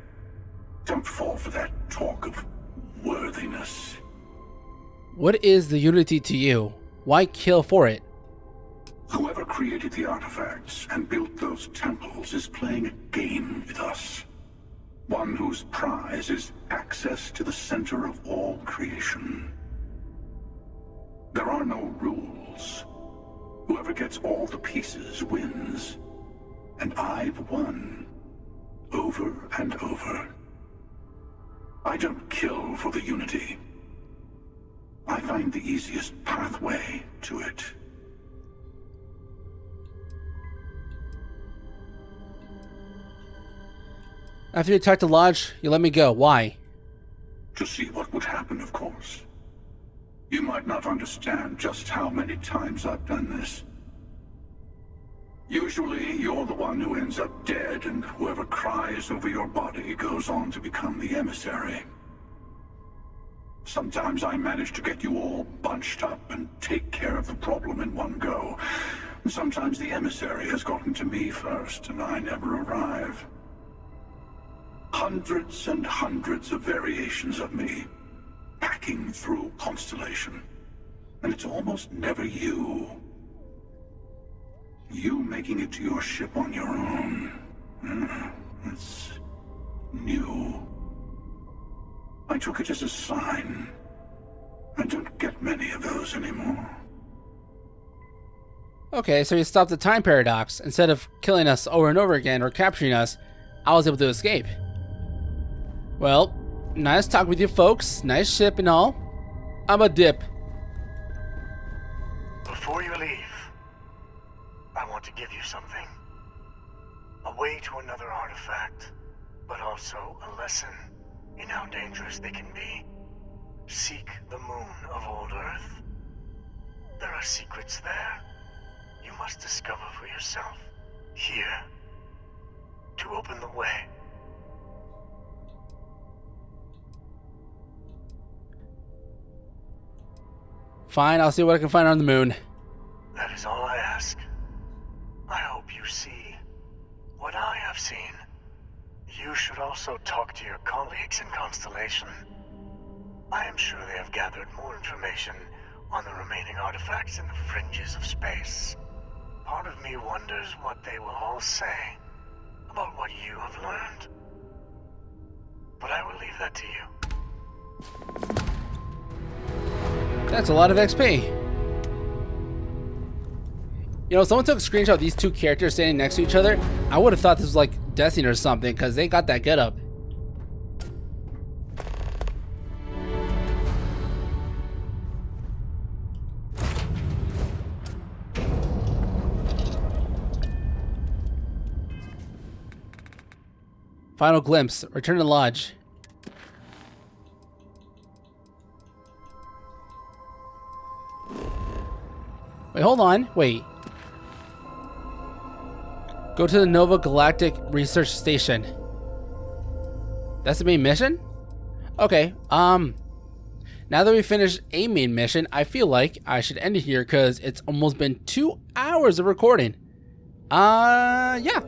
D: Don't fall for that talk of worthiness.
A: What is the Unity to you? Why kill for it?
D: Whoever created the artifacts and built those temples is playing a game with us. One whose prize is access to the center of all creation. There are no rules. Whoever gets all the pieces wins. And I've won. Over and over. I don't kill for the Unity. I find the easiest pathway to it.
A: After you attacked the lodge, you let me go. Why?
D: To see what would happen, of course. You might not understand just how many times I've done this. Usually, you're the one who ends up dead, and whoever cries over your body goes on to become the emissary. Sometimes I manage to get you all bunched up and take care of the problem in one go. Sometimes the emissary has gotten to me first, and I never arrive. Hundreds and hundreds of variations of me, packing through Constellation. And it's almost never you. You making it to your ship on your own. It's new. I took it as a sign. I don't get many of those anymore.
A: Okay, so you stopped the time paradox. Instead of killing us over and over again or capturing us, I was able to escape. Well, nice talk with you folks. Nice ship and all. I'm a dip.
Q: Before you leave, I want to give you something. A way to another artifact, but also a lesson in how dangerous they can be. Seek the moon of old Earth. There are secrets there. You must discover for yourself. Here. To open the way.
A: Fine, I'll see what I can find on the moon.
Q: That is all I ask. I hope you see what I have seen. You should also talk to your colleagues in Constellation. I am sure they have gathered more information on the remaining artifacts in the fringes of space. Part of me wonders what they will all say about what you have learned. But I will leave that to you.
A: That's a lot of XP. You know, someone took a screenshot of these two characters standing next to each other. I would have thought this was like Destiny or something, because they got that get up. Final glimpse. Return to lodge. Wait, hold on. Wait. Go to the Nova Galactic Research Station. That's the main mission? Okay, now that we finished a main mission, I feel like I should end it here because it's almost been 2 hours of recording. Yeah.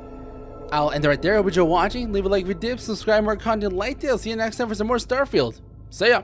A: I'll end it right there. I hope you're watching. Leave a like if you did. Subscribe, more content like this. I'll see you next time for some more Starfield. See ya.